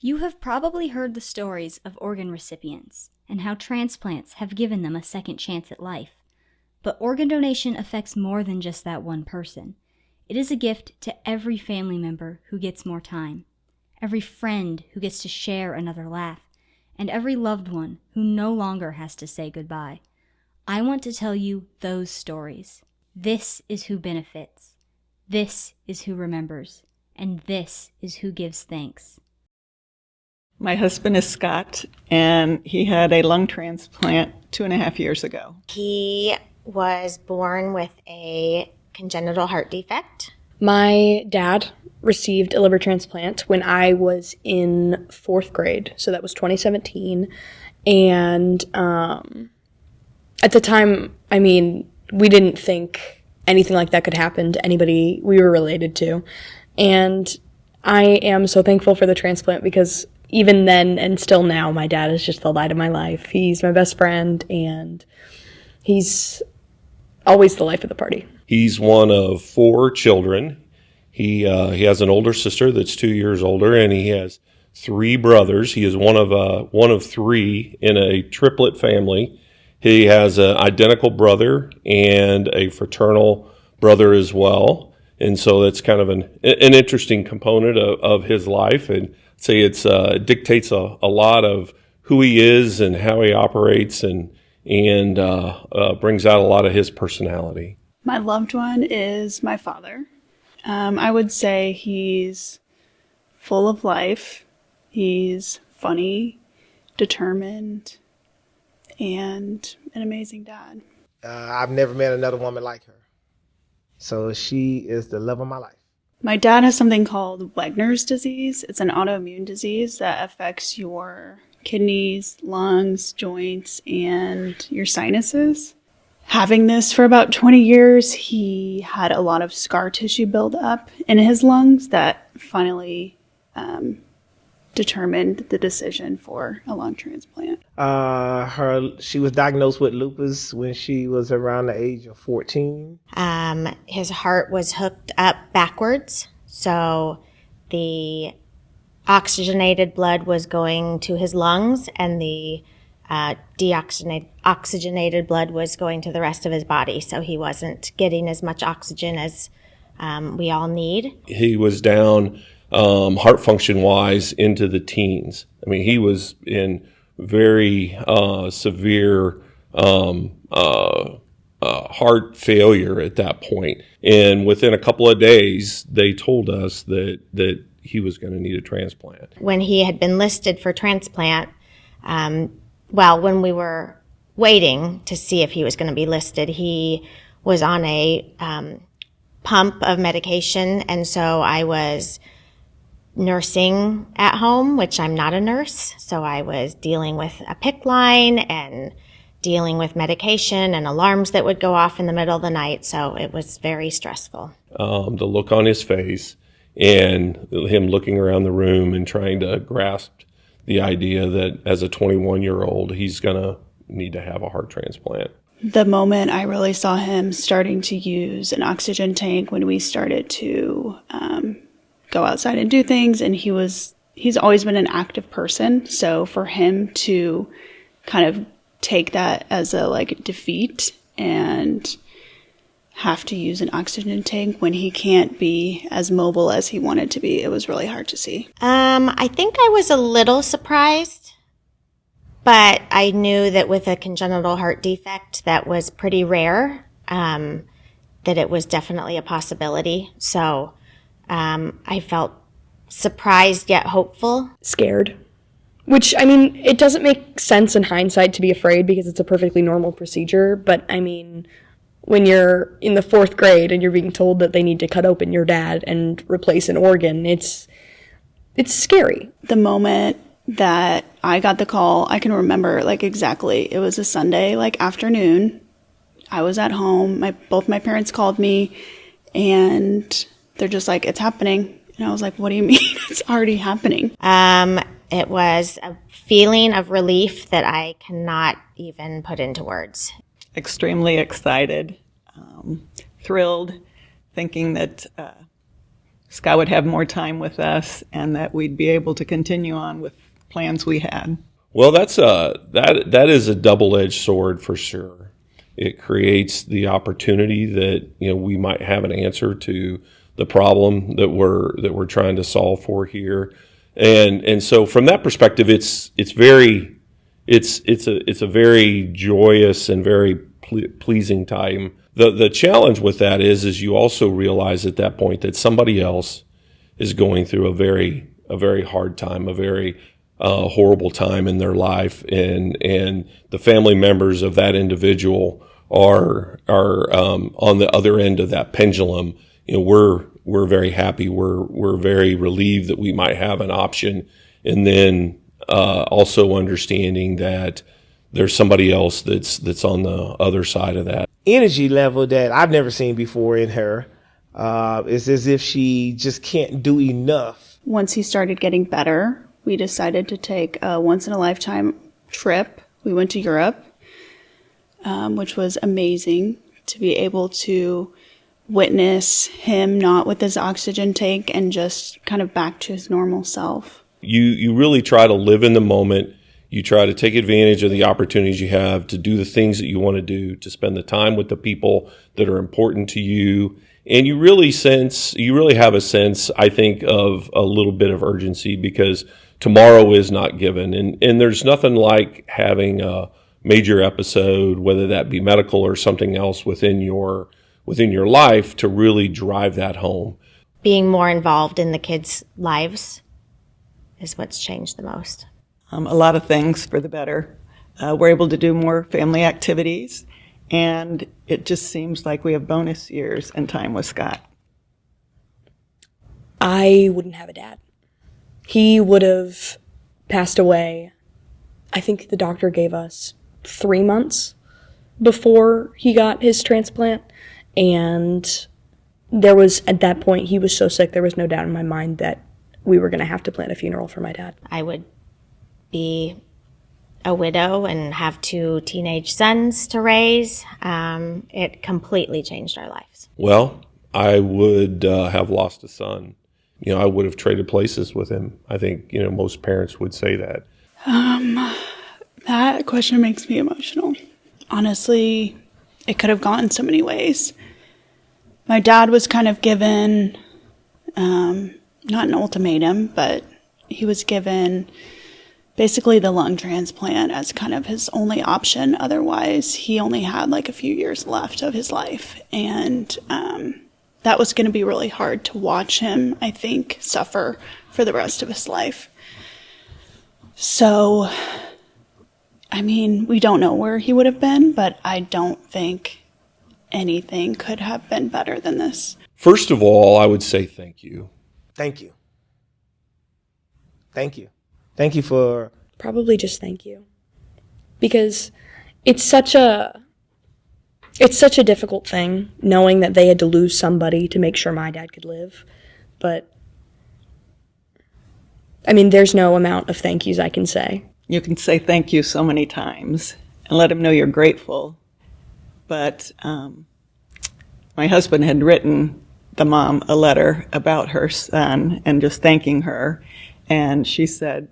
You have probably heard the stories of organ recipients and how transplants have given them a second chance at life. But organ donation affects more than just that one person. It is a gift to every family member who gets more time, every friend who gets to share another laugh, and every loved one who no longer has to say goodbye. I want to tell you those stories. This is who benefits. This is who remembers. And this is who gives thanks. My husband is Scott, and he had a lung transplant 2.5 years ago. He was born with a congenital heart defect. My dad received a liver transplant when I was in 4th grade, so that was 2017. And at the time, we didn't think anything like that could happen to anybody we were related to. And I am so thankful for the transplant because even then and still now, my dad is just the light of my life. He's my best friend, and he's always the life of the party. He's one of 4 children. He has an older sister that's 2 years older, and he has 3 brothers. He is one of 3 in a triplet family. He has an identical brother and a fraternal brother as well. And so that's kind of an interesting component of his life. And I'd say it dictates a lot of who he is and how he operates and brings out a lot of his personality. My loved one is my father. I would say he's full of life. He's funny, determined, and an amazing dad. I've never met another woman like her. So she is the love of my life. My dad has something called Wegener's disease. It's an autoimmune disease that affects your kidneys, lungs, joints, and your sinuses. Having this for about 20 years, he had a lot of scar tissue build up in his lungs that finally determined the decision for a lung transplant. She was diagnosed with lupus when she was around the age of 14. His heart was hooked up backwards, so the oxygenated blood was going to his lungs, and the deoxygenated blood was going to the rest of his body, so he wasn't getting as much oxygen as we all need. He was down heart function wise into the teens. He was in very severe heart failure at that point. And within a couple of days, they told us that he was going to need a transplant. When he had been listed for transplant, when we were waiting to see if he was going to be listed, he was on a pump of medication, and so I was nursing at home, which I'm not a nurse, so I was dealing with a PICC line and dealing with medication and alarms that would go off in the middle of the night, so it was very stressful. The look on his face and him looking around the room and trying to grasp the idea that as a 21-year-old, he's going to need to have a heart transplant. The moment I really saw him starting to use an oxygen tank when we started to go outside and do things, and he's always been an active person, so for him to kind of take that as a defeat and have to use an oxygen tank when he can't be as mobile as he wanted to be, it was really hard to see. I think I was a little surprised, but I knew that with a congenital heart defect that was pretty rare, that it was definitely a possibility. So I felt surprised yet hopeful. Scared. Which, it doesn't make sense in hindsight to be afraid because it's a perfectly normal procedure. But, when you're in the 4th grade and you're being told that they need to cut open your dad and replace an organ, it's scary. The moment that I got the call, I can remember exactly. It was a Sunday afternoon. I was at home. Both my parents called me, and they're just like, "It's happening." And I was like, "What do you mean? It's already happening?" It was a feeling of relief that I cannot even put into words. Extremely excited, thrilled, thinking that Scott would have more time with us and that we'd be able to continue on with plans we had. Well, that is a double-edged sword for sure. It creates the opportunity that we might have an answer to the problem that we're trying to solve for here, and so from that perspective, it's a very joyous and very pleasing time. The challenge with that is you also realize at that point that somebody else is going through a very hard time, a very horrible time in their life, and the family members of that individual are on the other end of that pendulum. We're very happy. We're very relieved that we might have an option, and then also understanding that there's somebody else that's on the other side of that. Energy level that I've never seen before in her. It's as if she just can't do enough. Once he started getting better, we decided to take a once-in-a-lifetime trip. We went to Europe, which was amazing to be able to witness him not with his oxygen tank and just kind of back to his normal self. You really try to live in the moment. You try to take advantage of the opportunities you have to do the things that you want to do, to spend the time with the people that are important to you. And you really have a sense, I think, of a little bit of urgency because tomorrow is not given. And there's nothing like having a major episode, whether that be medical or something else within your life, to really drive that home. Being more involved in the kids' lives is what's changed the most. A lot of things for the better. We're able to do more family activities, and it just seems like we have bonus years and time with Scott. I wouldn't have a dad. He would have passed away. I think the doctor gave us 3 months before he got his transplant. And there was, at that point, he was so sick, there was no doubt in my mind that we were going to have to plan a funeral for my dad. I would be a widow and have 2 teenage sons to raise. It completely changed our lives. Well, I would have lost a son. I would have traded places with him. I think, most parents would say that. That question makes me emotional. Honestly, it could have gone so many ways. My dad was kind of given, not an ultimatum, but he was given basically the lung transplant as kind of his only option. Otherwise, he only had like a few years left of his life. And that was going to be really hard to watch him, I think, suffer for the rest of his life. So, I mean, we don't know where he would have been, but I don't think anything could have been better than this. First of all, I would say thank you. Thank you. Thank you. Thank you for... Probably just thank you. Because it's such a difficult thing, knowing that they had to lose somebody to make sure my dad could live. But, I mean, there's no amount of thank yous I can say. You can say thank you so many times and let him know you're grateful. But my husband had written the mom a letter about her son and just thanking her. And she said,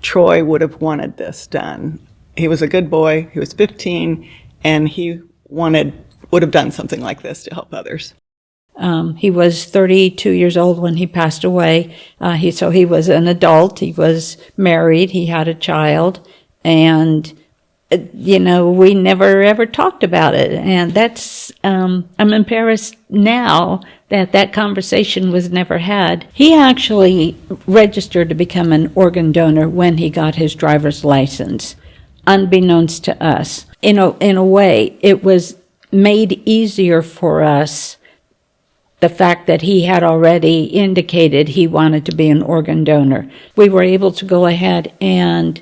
Troy would have wanted this done. He was a good boy. He was 15, and he would have done something like this to help others. He was 32 years old when he passed away. So he was an adult. He was married. He had a child. And, we never ever talked about it. And that's, I'm embarrassed now that conversation was never had. He actually registered to become an organ donor when he got his driver's license, unbeknownst to us. In a way, it was made easier for us, the fact that he had already indicated he wanted to be an organ donor. We were able to go ahead and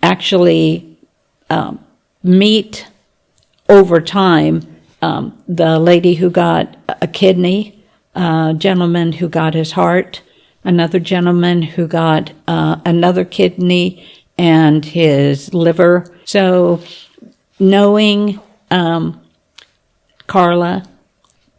actually meet over time the lady who got a kidney, a gentleman who got his heart, another gentleman who got another kidney and his liver. So knowing Carla,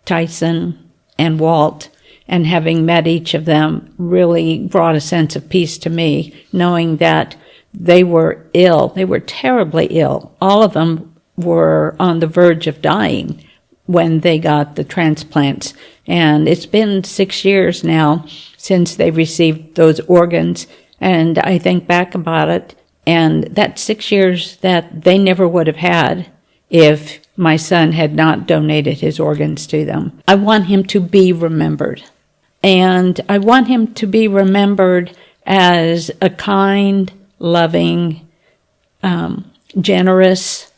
Tyson, and Walt And having met each of them really brought a sense of peace to me, knowing that they were ill. They were terribly ill. All of them were on the verge of dying when they got the transplants. And it's been 6 years now since they received those organs. And I think back about it, and that's 6 years that they never would have had if my son had not donated his organs to them. I want him to be remembered. And I want him to be remembered as a kind, loving, generous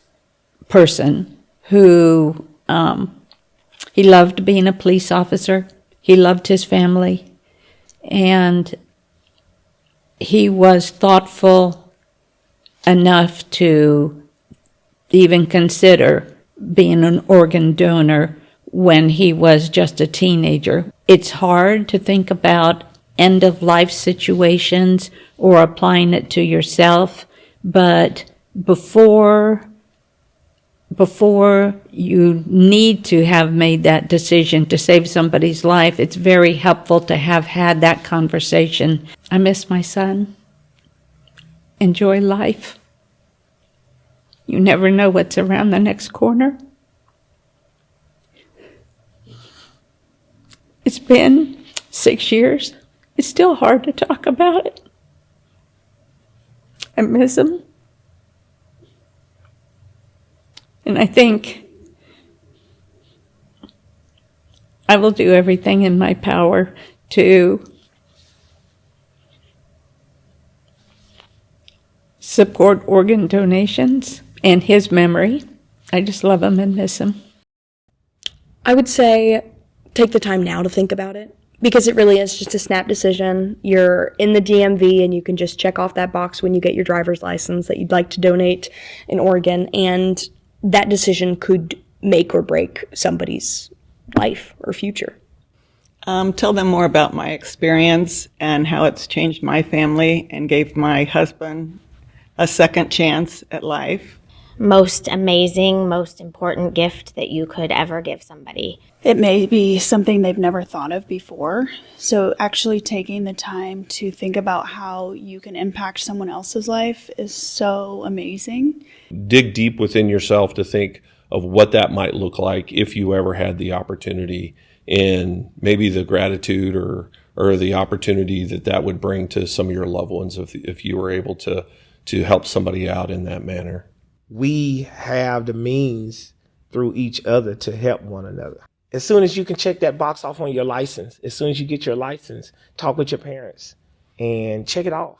person who he loved being a police officer. He loved his family. And he was thoughtful enough to even consider being an organ donor when he was just a teenager. It's hard to think about end-of-life situations or applying it to yourself, but before you need to have made that decision to save somebody's life, it's very helpful to have had that conversation. I miss my son. Enjoy life. You never know what's around the next corner. It's been 6 years. It's still hard to talk about it. I miss him. And I think I will do everything in my power to support organ donations and his memory. I just love him and miss him. I would say take the time now to think about it, because it really is just a snap decision. You're in the DMV and you can just check off that box when you get your driver's license that you'd like to donate an organ, and that decision could make or break somebody's life or future. Tell them more about my experience and how it's changed my family and gave my husband a second chance at life. Most amazing, most important gift that you could ever give somebody. It may be something they've never thought of before. So actually taking the time to think about how you can impact someone else's life is so amazing. Dig deep within yourself to think of what that might look like if you ever had the opportunity, and maybe the gratitude or the opportunity that would bring to some of your loved ones if you were able to help somebody out in that manner. We have the means through each other to help one another. As soon as you can check that box off on your license, as soon as you get your license, talk with your parents and check it off.